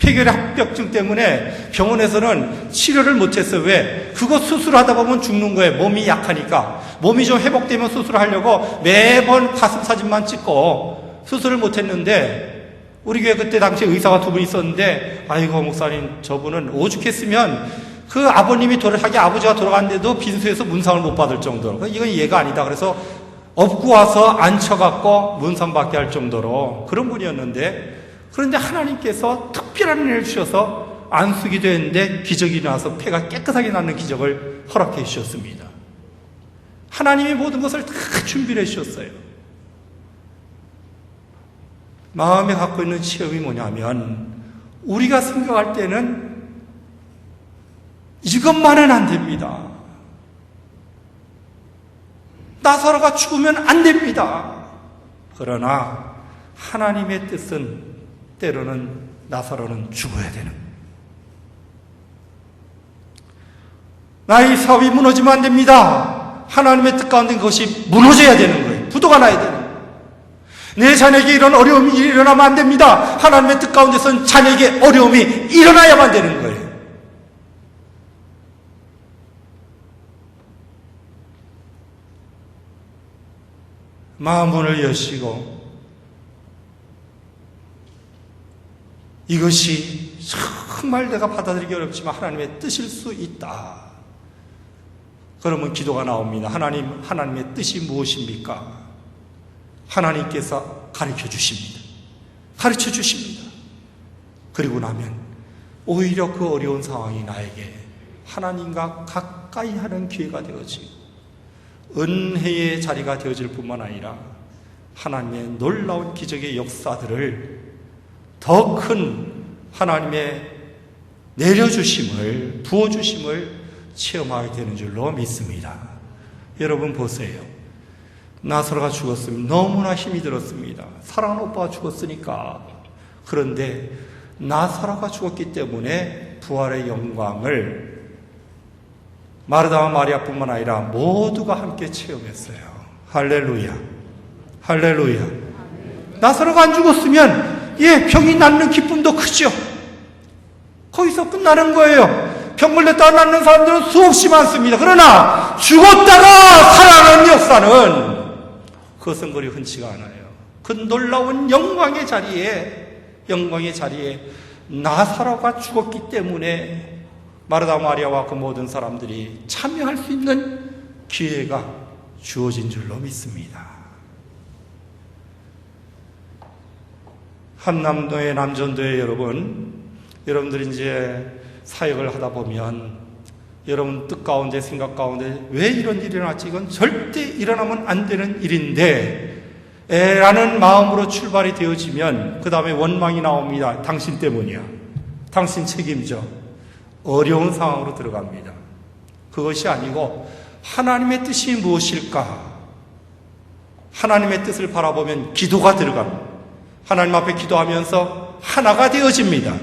S5: 폐결의 합병증 때문에 병원에서는 치료를 못했어요. 왜? 그거 수술하다 보면 죽는 거예요. 몸이 약하니까. 몸이 좀 회복되면 수술을 하려고 매번 가슴 사진만 찍고 수술을 못했는데 우리 교회 그때 당시에 의사가 두 분 있었는데, 아이고 목사님, 저분은 오죽했으면 그 아버님이 자기 아버지가 돌아갔는데도 빈소에서 문상을 못 받을 정도로, 이건 예가 아니다. 그래서 업고 와서 앉혀갖고 문상 받게 할 정도로 그런 분이었는데, 그런데 하나님께서 특별한 은혜를 주셔서 안수기도 했는데 기적이 나서 폐가 깨끗하게 낫는 기적을 허락해 주셨습니다. 하나님이 모든 것을 다 준비를 해 주셨어요. 마음에 갖고 있는 체험이 뭐냐면, 우리가 생각할 때는 이것만은 안 됩니다. 나사로가 죽으면 안 됩니다. 그러나 하나님의 뜻은 때로는 나사로는 죽어야 되는 거예요. 나의 사업이 무너지면 안 됩니다. 하나님의 뜻 가운데 그것이 무너져야 되는 거예요. 부도가 나야 되는 거예요. 내 자녀에게 이런 어려움이 일어나면 안 됩니다. 하나님의 뜻 가운데서는 자녀에게 어려움이 일어나야만 되는 거예요. 마음문을 여시고, 이것이 정말 내가 받아들이기 어렵지만 하나님의 뜻일 수 있다. 그러면 기도가 나옵니다. 하나님의 뜻이 무엇입니까? 하나님께서 가르쳐 주십니다. 가르쳐 주십니다. 그리고 나면 오히려 그 어려운 상황이 나에게 하나님과 가까이 하는 기회가 되어지고, 은혜의 자리가 되어질 뿐만 아니라 하나님의 놀라운 기적의 역사들을, 더 큰 하나님의 내려주심을, 부어주심을 체험하게 되는 줄로 믿습니다. 여러분 보세요. 나사로가 죽었으면 너무나 힘이 들었습니다. 사랑하는 오빠가 죽었으니까. 그런데 나사로가 죽었기 때문에 부활의 영광을 마르다와 마리아뿐만 아니라 모두가 함께 체험했어요. 할렐루야. 할렐루야. 나사로가 안 죽었으면 병이 낫는 기쁨도 크죠. 거기서 끝나는 거예요. 병 걸렸다가 낫는 사람들은 수없이 많습니다. 그러나 죽었다가 살아나는 역사는 그것은 그리 흔치가 않아요. 그 놀라운 영광의 자리에 나사로가 죽었기 때문에 마르다 마리아와 그 모든 사람들이 참여할 수 있는 기회가 주어진 줄로 믿습니다. 한남도의 남전도의 여러분들이 이제 사역을 하다 보면 여러분 뜻 가운데, 생각 가운데 왜 이런 일이 일어났지? 이건 절대 일어나면 안 되는 일인데 라는 마음으로 출발이 되어지면 그 다음에 원망이 나옵니다. 당신 때문이야. 당신 책임져. 어려운 상황으로 들어갑니다. 그것이 아니고 하나님의 뜻이 무엇일까? 하나님의 뜻을 바라보면 기도가 들어갑니다. 하나님 앞에 기도하면서 하나가 되어집니다.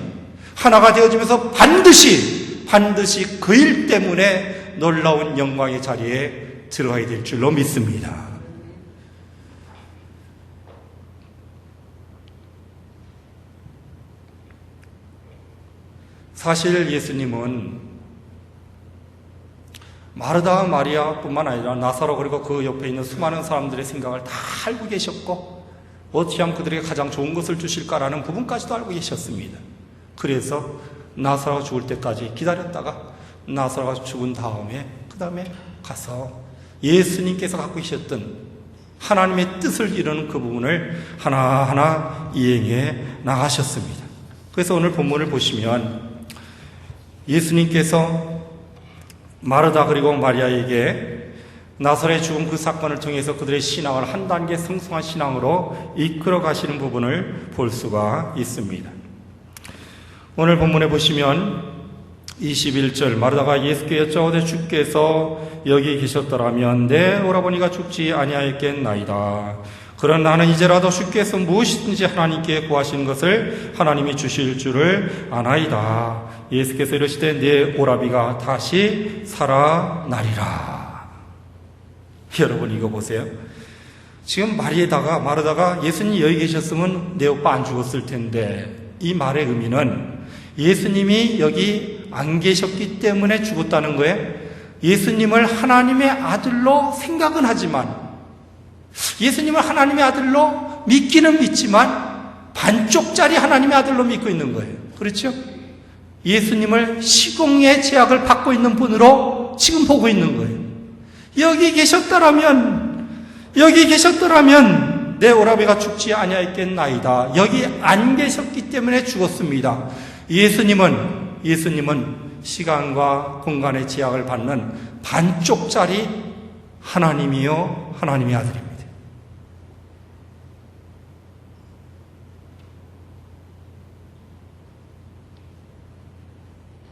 S5: 하나가 되어지면서 반드시 그 일 때문에 놀라운 영광의 자리에 들어가게 될 줄로 믿습니다. 사실 예수님은 마르다와 마리아뿐만 아니라 나사로 그리고 그 옆에 있는 수많은 사람들의 생각을 다 알고 계셨고, 어떻게 하면 그들에게 가장 좋은 것을 주실까라는 부분까지도 알고 계셨습니다. 그래서 나사로가 죽을 때까지 기다렸다가 나사로가 죽은 다음에 그 다음에 가서 예수님께서 갖고 계셨던 하나님의 뜻을 이루는 그 부분을 하나하나 이행해 나가셨습니다. 그래서 오늘 본문을 보시면 예수님께서 마르다 그리고 마리아에게 나사로의 죽음 그 사건을 통해서 그들의 신앙을 한 단계 성숙한 신앙으로 이끌어 가시는 부분을 볼 수가 있습니다. 오늘 본문에 보시면 21절 마르다가 예수께 여짜오되 주께서 여기 계셨더라면 내 오라버니가 죽지 아니하였겠나이다. 그러나 나는 이제라도 주께서 무엇이든지 하나님께 구하시는 것을 하나님이 주실 줄을 아나이다. 예수께서 이르시되 내 오라비가 다시 살아나리라. 여러분 이거 보세요. 지금 마르다가 예수님 여기 계셨으면 내 오빠 안 죽었을 텐데, 이 말의 의미는 예수님이 여기 안 계셨기 때문에 죽었다는 거예요. 예수님을 하나님의 아들로 생각은 하지만, 예수님을 하나님의 아들로 믿기는 믿지만 반쪽짜리 하나님의 아들로 믿고 있는 거예요. 그렇죠? 예수님을 시공의 제약을 받고 있는 분으로 지금 보고 있는 거예요. 여기 계셨더라면 내 오라비가 죽지 아니하였겠나이다. 여기 안 계셨기 때문에 죽었습니다. 예수님은 시간과 공간의 제약을 받는 반쪽짜리 하나님이요, 하나님의 아들입니다.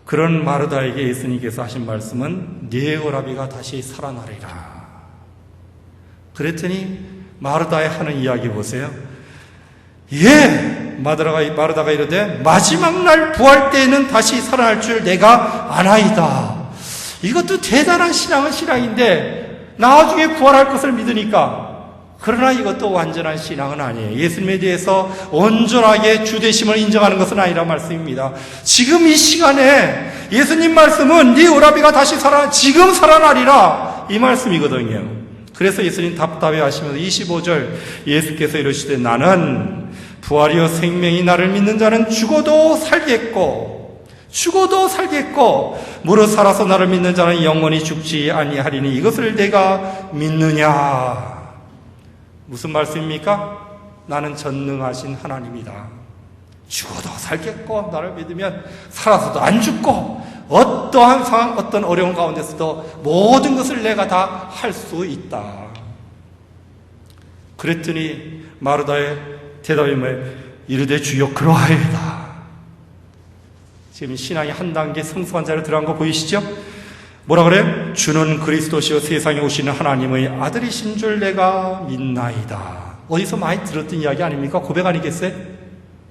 S5: 그런 마르다에게 예수님께서 하신 말씀은 네 오라비가 다시 살아나리라. 그랬더니 마르다에 하는 이야기 보세요. 예! 마르다가 이르되 마지막 날 부활 때에는 다시 살아날 줄 내가 아나이다. 이것도 대단한 신앙은 신앙인데 나중에 부활할 것을 믿으니까, 그러나 이것도 완전한 신앙은 아니에요. 예수님에 대해서 온전하게 주되심을 인정하는 것은 아니라 말씀입니다. 지금 이 시간에 예수님 말씀은 네 오라비가 다시 지금 살아나리라, 이 말씀이거든요. 그래서 예수님 답답해 하시면서 25절 예수께서 이르시되 나는 부활이요 생명이 나를 믿는 자는 죽어도 살겠고 무릇 살아서 나를 믿는 자는 영원히 죽지 아니하리니 이것을 내가 믿느냐. 무슨 말씀입니까? 나는 전능하신 하나님이다. 죽어도 살겠고 나를 믿으면 살아서도 안 죽고 어떠한 상황, 어떤 어려운 가운데서도 모든 것을 내가 다 할 수 있다. 그랬더니 마르다의 대답이 뭐예요? 이르되 주여 그러하이다. 지금 신앙이 한 단계 성숙한 자리로 들어간 거 보이시죠? 뭐라 그래요? 주는 그리스도시요 세상에 오시는 하나님의 아들이신 줄 내가 믿나이다. 어디서 많이 들었던 이야기 아닙니까? 고백 아니겠어요?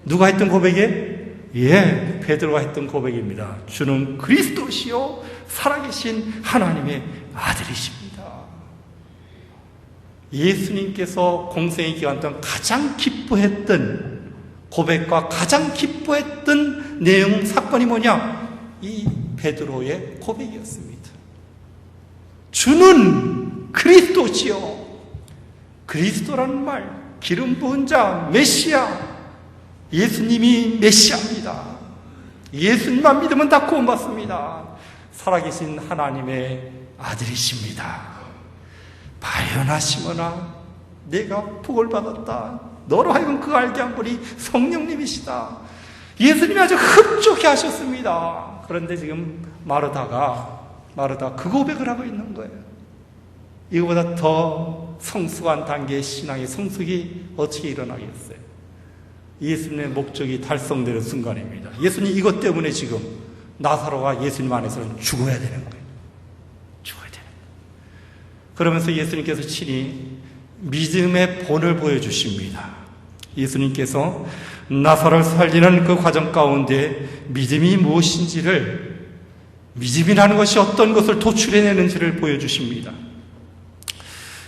S5: 누가 했던 고백이에요? 예, 베드로가 했던 고백입니다. 주는 그리스도시요 살아계신 하나님의 아들이십니다. 예수님께서 공생의 기간 동안 가장 기뻐했던 고백과 가장 기뻐했던 내용, 사건이 뭐냐? 이 베드로의 고백이었습니다. 주는 그리스도시요. 그리스도라는 말, 기름 부은 자, 메시아. 예수님이 메시아입니다. 예수님만 믿으면 다 구원받습니다. 살아계신 하나님의 아들이십니다. 발견하시거나 내가 복을 받았다. 너로 하여금 그거 알게 한 분이 성령님이시다. 예수님이 아주 흡족해 하셨습니다. 그런데 지금 마르다 그 고백을 하고 있는 거예요. 이거보다 더 성숙한 단계의 신앙의 성숙이 어떻게 일어나겠어요? 예수님의 목적이 달성되는 순간입니다. 예수님 이것 때문에 지금 나사로가 예수님 안에서는 죽어야 되는 거예요. 죽어야 되는 거예요. 그러면서 예수님께서 친히 믿음의 본을 보여주십니다. 예수님께서 나사로를 살리는 그 과정 가운데 믿음이 무엇인지를, 믿음이라는 것이 어떤 것을 도출해내는지를 보여주십니다.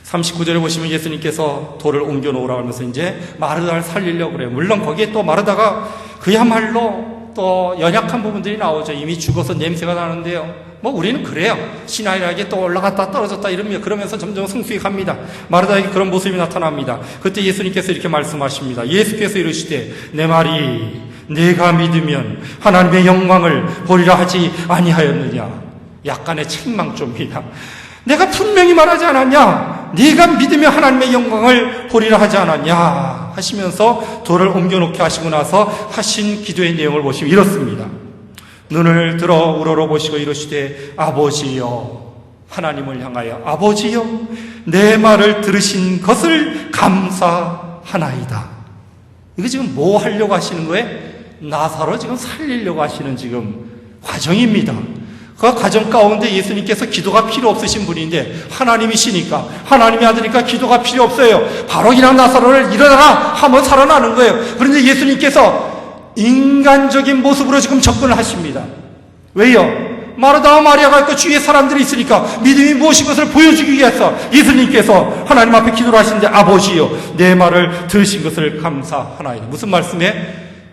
S5: 39절에 보시면 예수님께서 돌을 옮겨 놓으라고 하면서 이제 마르다를 살리려고 그래요. 물론 거기에 또 마르다가 그야말로 또 연약한 부분들이 나오죠. 이미 죽어서 냄새가 나는데요. 뭐 우리는 그래요. 시나이락에 또 올라갔다 떨어졌다 이러면 그러면서 점점 성숙해 갑니다. 마르다에게 그런 모습이 나타납니다. 그때 예수님께서 이렇게 말씀하십니다. 예수께서 이르시되 내 말이 내가 믿으면 하나님의 영광을 보리라 하지 아니하였느냐. 약간의 책망조입니다. 내가 분명히 말하지 않았냐? 네가 믿으면 하나님의 영광을 보리라 하지 않았냐? 하시면서 돌을 옮겨놓게 하시고 나서 하신 기도의 내용을 보시면 이렇습니다. 눈을 들어 우러러보시고 이르시되 아버지여, 하나님을 향하여 아버지여, 내 말을 들으신 것을 감사하나이다. 이거 지금 뭐 하려고 하시는 거예요? 나사로 지금 살리려고 하시는 지금 과정입니다. 그 과정 가운데 예수님께서 기도가 필요 없으신 분인데 하나님이시니까, 하나님의 아들이니까 기도가 필요 없어요. 바로 그냥 나사로를 일어나라 하면 살아나는 거예요. 그런데 예수님께서 인간적인 모습으로 지금 접근을 하십니다. 왜요? 마르다와 마리아가 있고 주위에 사람들이 있으니까 믿음이 무엇인 것을 보여주기 위해서 예수님께서 하나님 앞에 기도를 하시는데 아버지요, 내 말을 들으신 것을 감사하나이다. 무슨 말씀이에요?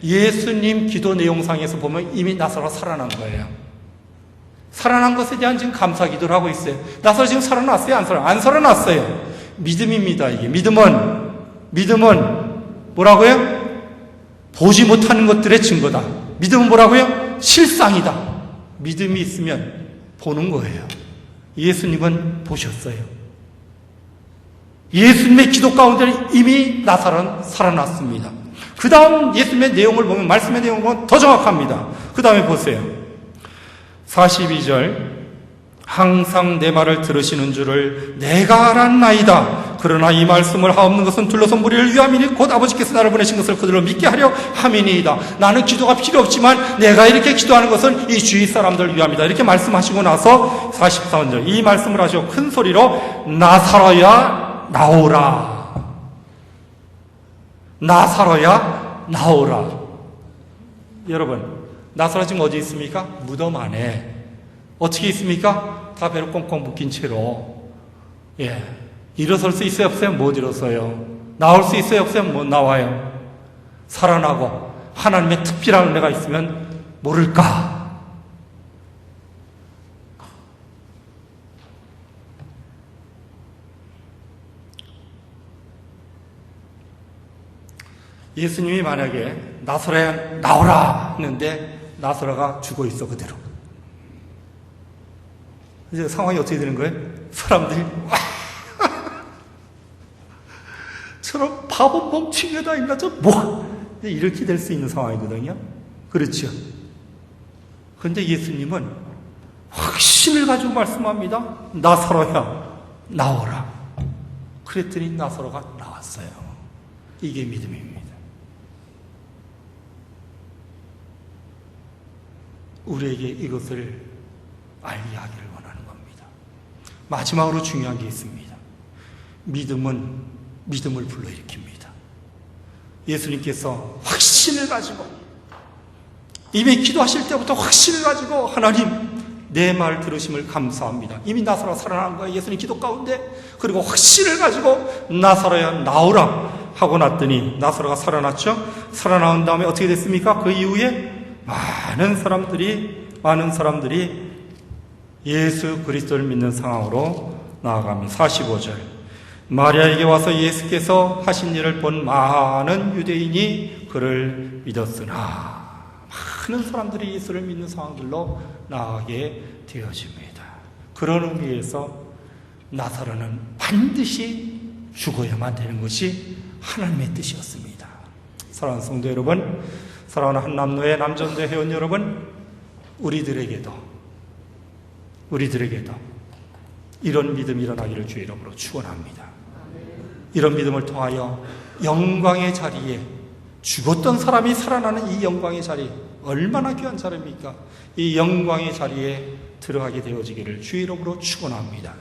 S5: 예수님 기도 내용상에서 보면 이미 나사로가 살아난 거예요. 살아난 것에 대한 지금 감사 기도를 하고 있어요. 나사로 지금 살아났어요? 안 살아났어요. 믿음입니다. 이게 믿음은 뭐라고요? 보지 못하는 것들의 증거다. 믿음은 뭐라고요? 실상이다. 믿음이 있으면 보는 거예요. 예수님은 보셨어요. 예수님의 기도 가운데 이미 나사로는 살아났습니다. 그 다음 예수님의 내용을 보면, 말씀의 내용을 보면 더 정확합니다. 그 다음에 보세요. 42절, 항상 내 말을 들으시는 줄을 내가 알았나이다. 그러나 이 말씀을 하옵는 것은 둘러선 무리를 위함이니 곧 아버지께서 나를 보내신 것을 그들로 믿게 하려 함이니이다. 나는 기도가 필요 없지만 내가 이렇게 기도하는 것은 이 주위 사람들 위함이다. 이렇게 말씀하시고 나서 43절, 이 말씀을 하시고 큰 소리로 나사로야 나오라. 나사로야 나오라. 여러분, 나사로 지금 어디 있습니까? 무덤 안에. 어떻게 있습니까? 다 배로 꽁꽁 묶인 채로. 일어설 수 있어요? 없어요? 못 일어서요. 나올 수 있어요? 없어요? 못 나와요. 살아나고 하나님의 특별한 은혜가 있으면 모를까? 예수님이 만약에 나사로야 나오라 했는데 나사로가 죽어 있어 그대로. 이제 상황이 어떻게 되는 거예요? 사람들이 저런 바보 멍청이다 인가 저 뭐 이렇게 될 수 있는 상황이거든요. 그렇죠. 그런데 예수님은 확신을 가지고 말씀합니다. 나사로야 나오라. 그랬더니 나사로가 나왔어요. 이게 믿음입니다. 우리에게 이것을 알게 하기를 원하는 겁니다. 마지막으로 중요한 게 있습니다. 믿음은 믿음을 불러일으킵니다. 예수님께서 확신을 가지고 이미 기도하실 때부터 확신을 가지고 하나님 내 말 들으심을 감사합니다. 이미 나사로가 살아난 거예요. 예수님 기도 가운데. 그리고 확신을 가지고 나사로야 나오라 하고 났더니 나사로가 살아났죠. 살아나온 다음에 어떻게 됐습니까? 그 이후에 많은 사람들이 예수 그리스도를 믿는 상황으로 나아갑니다. 45절, 마리아에게 와서 예수께서 하신 일을 본 많은 유대인이 그를 믿었으나, 많은 사람들이 예수를 믿는 상황들로 나아가게 되어집니다. 그런 의미에서 나사로는 반드시 죽어야만 되는 것이 하나님의 뜻이었습니다. 사랑하는 성도 여러분, 사랑하는 한남로의 남전도 회원 여러분, 우리들에게도 이런 믿음이 일어나기를 주의 이름으로 축원합니다. 이런 믿음을 통하여 영광의 자리에, 죽었던 사람이 살아나는 이 영광의 자리, 얼마나 귀한 자리입니까? 이 영광의 자리에 들어가게 되어지기를 주의 이름으로 축원합니다.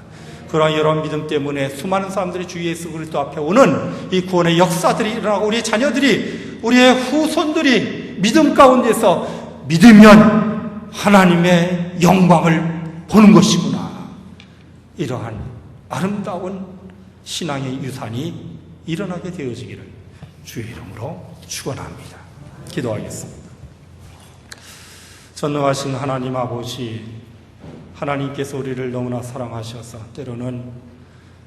S5: 그러한 여러분 믿음 때문에 수많은 사람들이 주 예수 그리스도 앞에 오는 이 구원의 역사들이 일어나고, 우리의 자녀들이, 우리의 후손들이 믿음 가운데서 믿으면 하나님의 영광을 보는 것이구나, 이러한 아름다운 신앙의 유산이 일어나게 되어지기를 주의 이름으로 축원합니다. 기도하겠습니다. 전능하신 하나님 아버지, 하나님께서 우리를 너무나 사랑하셔서 때로는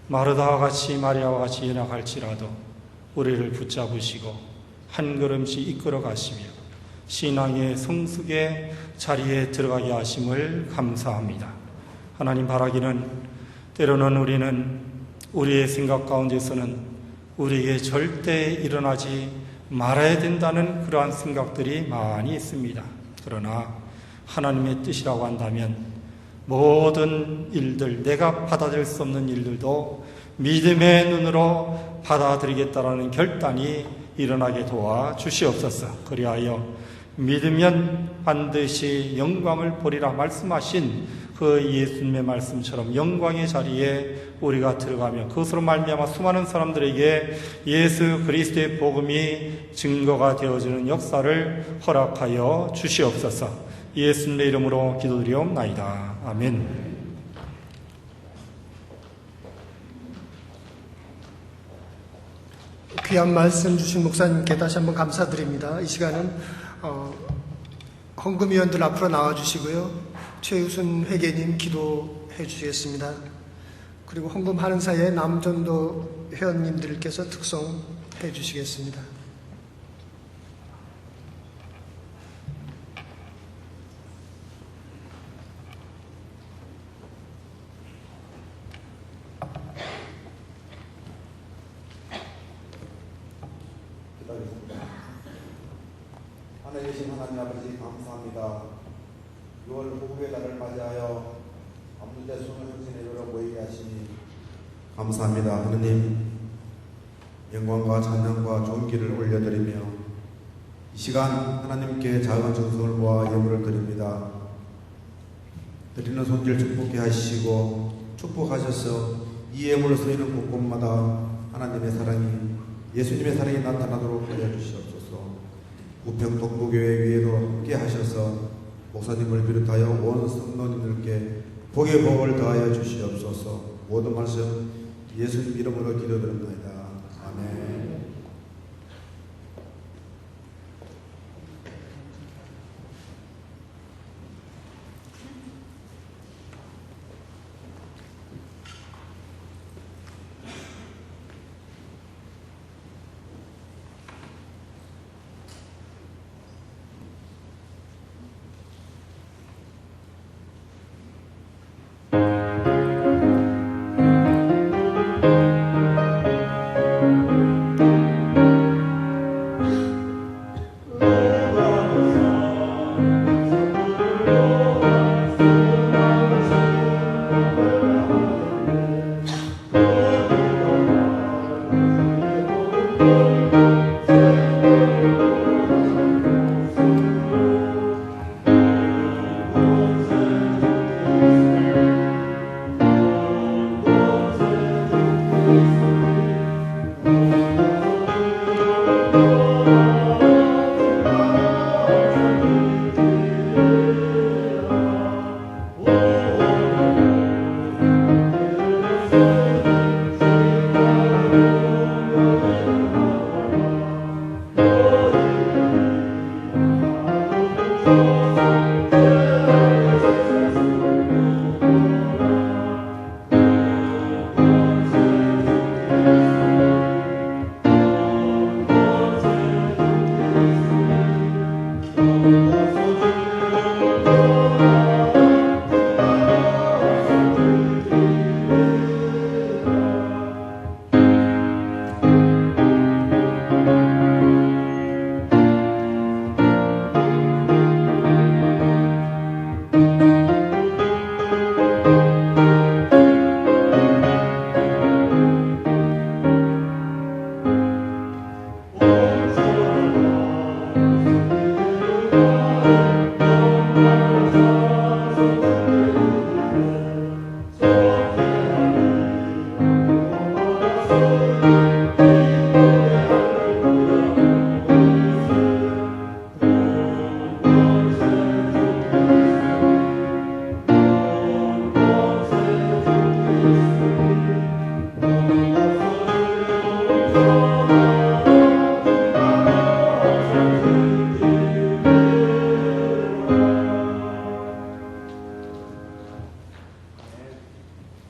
S5: 마르다와 같이, 마리아와 같이 연약할지라도 우리를 붙잡으시고 한 걸음씩 이끌어 가시며 신앙의 성숙의 자리에 들어가게 하심을 감사합니다. 하나님, 바라기는 때로는 우리는 우리의 생각 가운데서는 우리에게 절대 일어나지 말아야 된다는 그러한 생각들이 많이 있습니다. 그러나 하나님의 뜻이라고 한다면 모든 일들, 내가 받아들일 수 없는 일들도 믿음의 눈으로 받아들이겠다라는 결단이 일어나게 도와 주시옵소서. 그리하여 믿으면 반드시 영광을 보리라 말씀하신 그 예수님의 말씀처럼 영광의 자리에 우리가 들어가며 그것으로 말미암아 수많은 사람들에게 예수 그리스도의 복음이 증거가 되어지는 역사를 허락하여 주시옵소서. 예수님의 이름으로 기도드리옵나이다. 아멘.
S1: 귀한 말씀 주신 목사님께 다시 한번 감사드립니다. 이 시간은 헌금위원들 앞으로 나와주시고요. 최우순 회계님 기도해 주시겠습니다. 그리고 헌금하는 사이에 남전도 회원님들께서 특송해 주시겠습니다.
S6: 하나님 아버지 감사합니다. 6월 호국의 달을 맞이하여 아버지의 손을 흔신의 예배로 모이게 하시니 감사합니다. 하느님 영광과 찬양과 존귀를 올려드리며 이 시간 하나님께 작은 정성을 모아 예물을 드립니다. 드리는 손길 축복해 하시고 축복하셔서 이 예물을 쓰이는 곳곳마다 하나님의 사랑이 예수님의 사랑이 나타나도록 하여 주시옵소서. 우평 동부교회 위에도 함께 하셔서 목사님을 비롯하여 온 성도님들께 복의 복을 더하여 주시옵소서. 모든 말씀 예수님 이름으로 기도드립니다.